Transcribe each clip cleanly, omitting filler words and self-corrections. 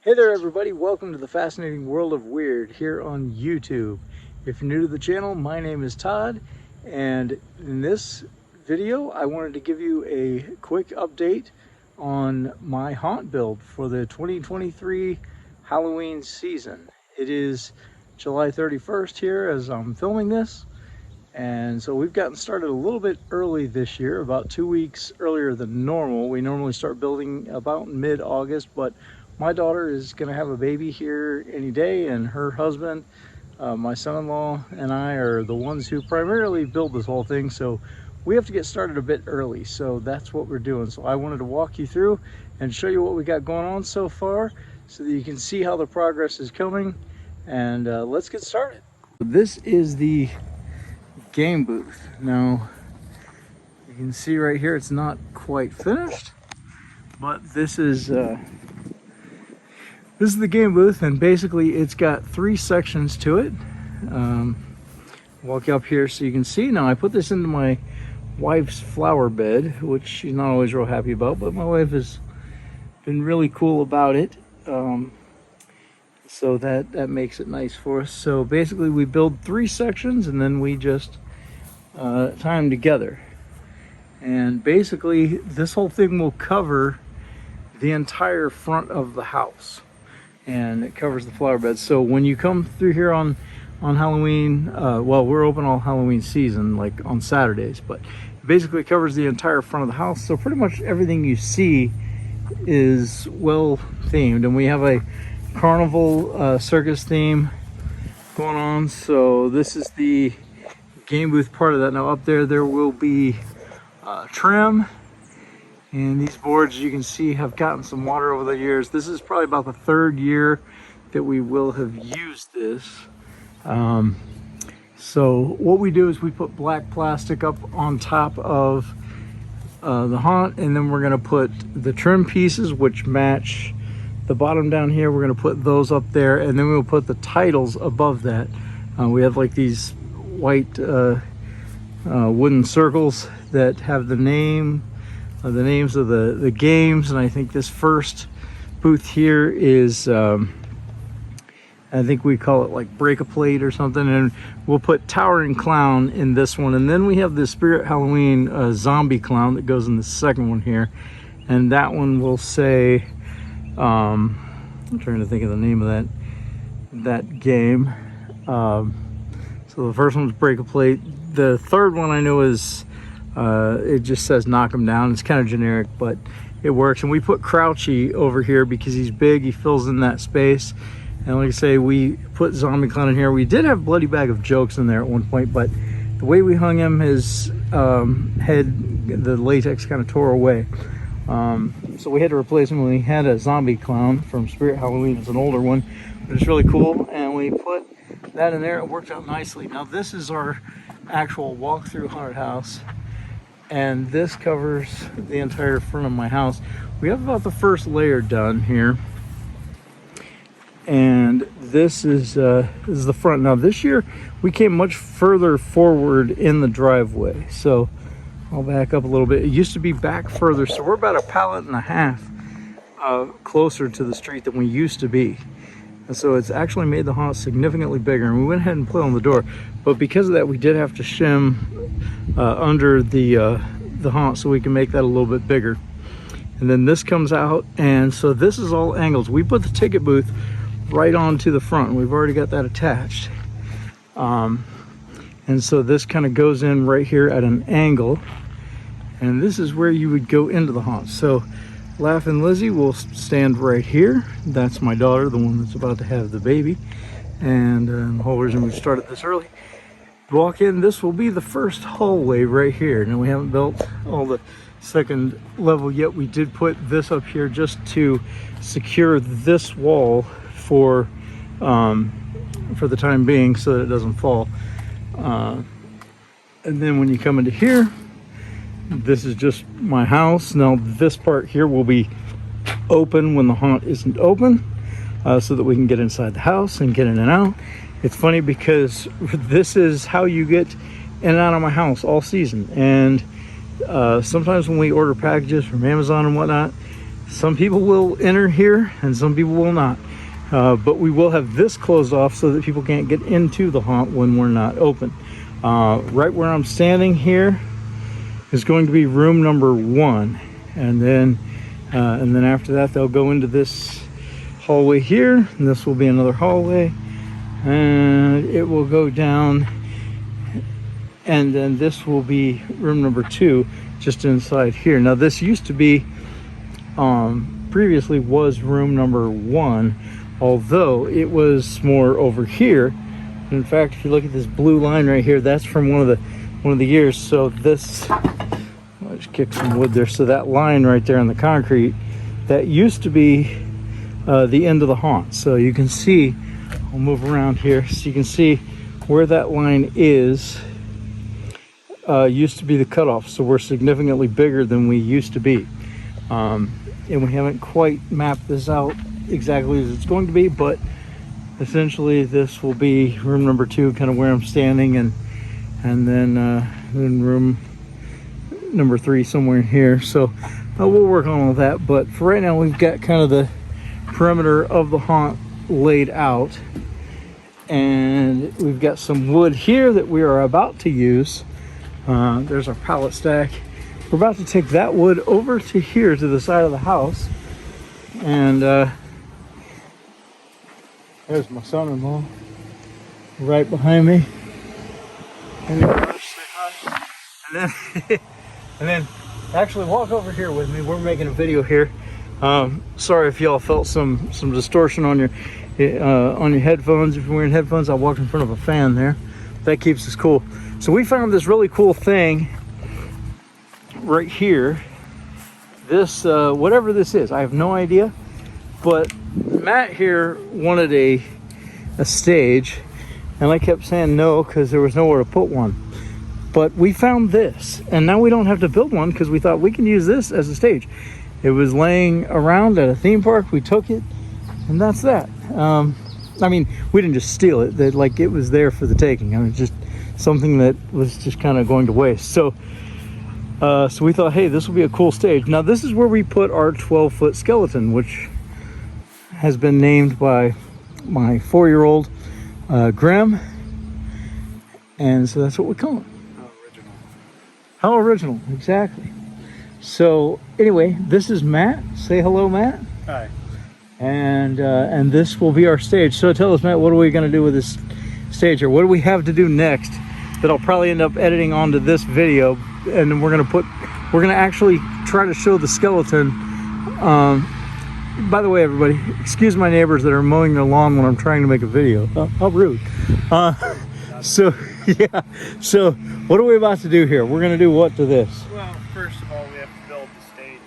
Hey there everybody, welcome to the fascinating world of weird here on YouTube. If you're new to the channel, my name is Todd, and in this video I wanted to give you a quick update on my haunt build for the 2023 Halloween season. It is July 31st here as I'm filming this, and so we've gotten started a little bit early this year, about 2 weeks earlier than normal. We normally start building about mid-August, but my daughter is going to have a baby here any day, and her husband, my son-in-law, and I are the ones who primarily build this whole thing, so we have to get started a bit early. So that's what we're doing. So I wanted to walk you through and show you what we got going on so far so that you can see how the progress is coming, and let's get started. This is the game booth. Now you can see right here it's not quite finished, but this is the game booth, and basically it's got 3 sections to it. Walk up here so you can see. Now I put this into my wife's flower bed, which she's not always real happy about, but my wife has been really cool about it. So that makes it nice for us. So basically we build 3 sections and then we just tie them together. And basically this whole thing will cover the entire front of the house, and it covers the flower bed. So when you come through here on Halloween, well, we're open all Halloween season, like on Saturdays, but it basically covers the entire front of the house. So pretty much everything you see is well themed, and we have a carnival circus theme going on. So this is the game booth part of that. Now up there will be trim. And these boards, you can see, have gotten some water over the years. This is probably about the 3rd year that we will have used this. So what we do is we put black plastic up on top of the haunt, and then we're going to put the trim pieces which match the bottom down here. We're going to put those up there, and then we'll put the titles above that. We have like these white wooden circles that have the names of the games, and I think this first booth here is I think we call it like Break a Plate or something, and we'll put Towering Clown in this one, and then we have the Spirit Halloween zombie clown that goes in the second one here, and that one will say I'm trying to think of the name of that game. So the first one's Break a Plate. The third one I know is it just says Knock Him Down. It's kind of generic, but it works. And we put Crouchy over here because he's big, he fills in that space. And like I say, we put Zombie Clown in here. We did have Bloody Bag of Jokes in there at one point, but the way we hung him, his head, the latex kind of tore away. So we had to replace him when we had a Zombie Clown from Spirit Halloween. It's an older one, but it's really cool. And we put that in there. It worked out nicely. Now this is our actual walk-through haunted house, and this covers the entire front of my house. We have about the first layer done here, and this is the front. Now this year we came much further forward in the driveway, so I'll back up a little bit. It used to be back further, so we're about 1.5 pallet closer to the street than we used to be. And so it's actually made the haunt significantly bigger, and we went ahead and put on the door, but because of that we did have to shim under the haunt so we can make that a little bit bigger. And then this comes out, and so this is all angles. We put the ticket booth right onto the front. We've already got that attached, and so this kind of goes in right here at an angle, and this is where you would go into the haunt. So Laffin Lizzy will stand right here. That's my daughter, the one that's about to have the baby, and the whole reason we started this early. Walk in, this will be the first hallway right here. Now we haven't built all the second level yet. We did put this up here just to secure this wall for the time being so that it doesn't fall. And then when you come into here, this is just my house. Now this part here will be open when the haunt isn't open, so that we can get inside the house and get in and out. It's funny because this is how you get in and out of my house all season, and sometimes when we order packages from Amazon and whatnot, Some people will enter here and some people will not. But we will have this closed off so that people can't get into the haunt when we're not open. Right where I'm standing here is going to be room number 1. And then after that, they'll go into this hallway here. And this will be another hallway. And it will go down. And then this will be room number 2, just inside here. Now this used to be, previously was room number 1, although it was more over here. In fact, if you look at this blue line right here, that's from one of the years. So this, I'll just kick some wood there. So that line right there on the concrete, that used to be the end of the haunt. So you can see, I'll move around here so you can see where that line is. Used to be the cutoff, so we're significantly bigger than we used to be, and we haven't quite mapped this out exactly as it's going to be, but essentially this will be room number 2, kind of where I'm standing, and then room number 3 somewhere in here. So we'll work on all that, but for right now we've got kind of the perimeter of the haunt laid out, and we've got some wood here that we are about to use. There's our pallet stack. We're about to take that wood over to here to the side of the house, and there's my son-in-law right behind me. And then, and then actually walk over here with me. We're making a video here. Sorry if y'all felt some distortion on your headphones. If you're wearing headphones, I walked in front of a fan there. That keeps us cool. So we found this really cool thing right here. This, whatever this is, I have no idea. But Matt here wanted a stage, and I kept saying no because there was nowhere to put one. But we found this, and now we don't have to build one because we thought we can use this as a stage. It was laying around at a theme park. We took it, and that's that. I mean, we didn't just steal it. That, like, it was there for the taking. I mean, just something that was just kind of going to waste. So we thought, hey, this will be a cool stage. Now this is where we put our 12-foot skeleton, which has been named by my 4-year-old Grim, and so that's what we call it. How original, exactly. So anyway, this is Matt. Say hello, Matt. Hi. And this will be our stage. So tell us, Matt, what are we going to do with this stage here? What do we have to do next that I'll probably end up editing onto this video, and then we're gonna actually try to show the skeleton. By the way, everybody, excuse my neighbors that are mowing their lawn when I'm trying to make a video. How rude. So yeah, so what are we about to do here? We're gonna do what to this? Well, first of all, we have to build the stage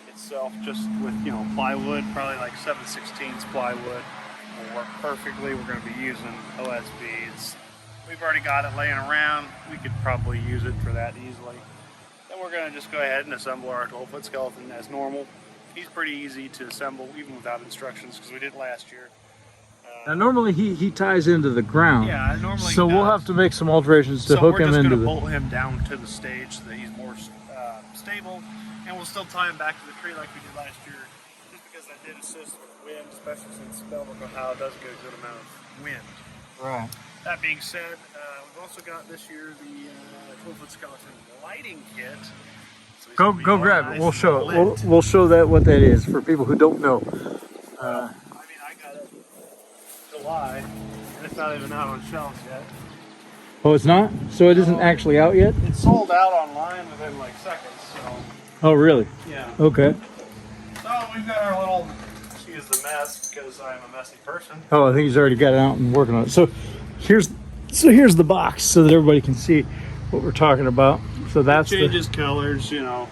itself just with, you know, plywood, probably like 7/16 plywood. Will work perfectly. We're going to be using OSBs. We've already got it laying around. We could probably use it for that easily. Then we're going to just go ahead and assemble our 12-foot skeleton as normal. He's pretty easy to assemble even without instructions because we did it last year. Now normally he ties into the ground. Yeah, normally. So we'll have to make some alterations to hook him into the. So we're just going to bolt him down to the stage so that he's more stable, and we'll still tie him back to the tree like we did last year. Just because that did assist with wind, especially since Funhouse does get a good amount of wind. Right. That being said, we've also got this year the 12-foot skeleton lighting kit. So go grab it. We'll show it. We'll show that what that is for people who don't know. I mean, I got it July, and it's not even out on shelves yet. Oh, it's not? So it isn't actually out yet? It's sold out online within like seconds. So. Oh, really? Yeah. Okay. So we've got our little. Excuse the mess because I'm a messy person. Oh, I think he's already got it out and working on it. So here's the box so that everybody can see what we're talking about. So that's it changes colors, you know.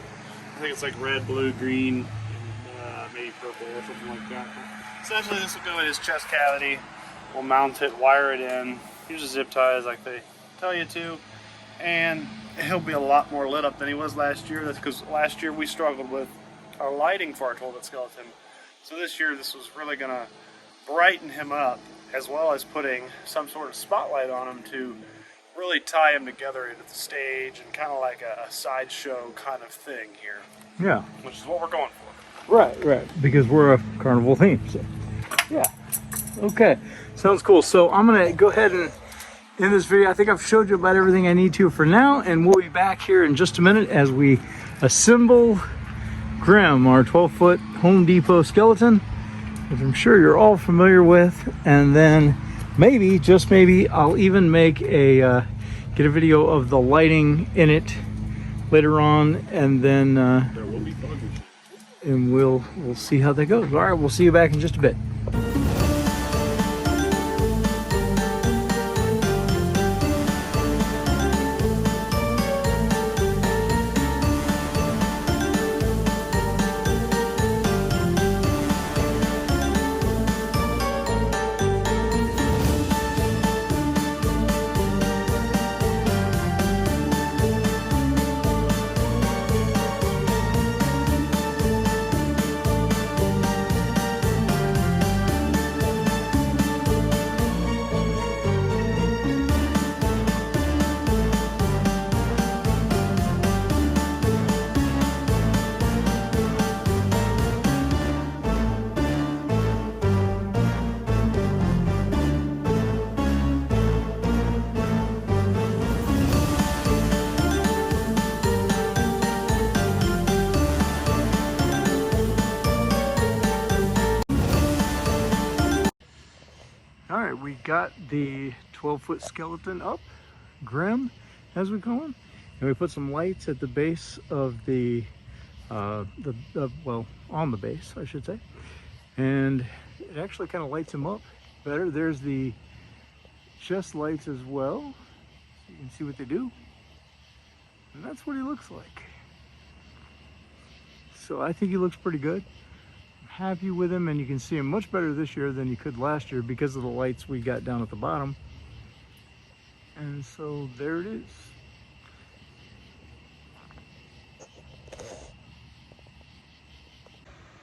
I think it's like red, blue, green, and maybe purple or something like that. Essentially, this will go in his chest cavity. We'll mount it, wire it in, use the zip ties like they tell you to, and he'll be a lot more lit up than he was last year. That's because last year we struggled with our lighting for our 12-foot skeleton. So this year, this was really going to brighten him up, as well as putting some sort of spotlight on him to really tie him together into the stage and kind of like a sideshow kind of thing here. Yeah. Which is what we're going for. Right. Because we're a carnival theme. So, yeah. Okay. Sounds cool. So I'm gonna go ahead and end this video. I think I've showed you about everything I need to for now, and we'll be back here in just a minute as we assemble Grim, our 12-foot Home Depot skeleton, which I'm sure you're all familiar with. And then maybe, just maybe, I'll even make a get a video of the lighting in it later on, and then There will be fun. and we'll see how that goes. All right, we'll see you back in just a bit. All right, we got the 12-foot skeleton up, Grim, as we call him, and we put some lights at the base of well, on the base, I should say, and it actually kind of lights him up better. There's the chest lights as well, so you can see what they do, and that's what he looks like. So I think he looks pretty good. Happy with him, and you can see him much better this year than you could last year because of the lights we got down at the bottom. And so there it is.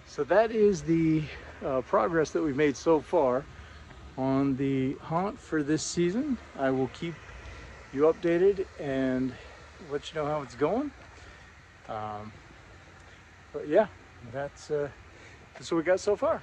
So that is the progress that we've made so far on the haunt for this season. I will keep you updated and let you know how it's going. But yeah, that's what we got so far.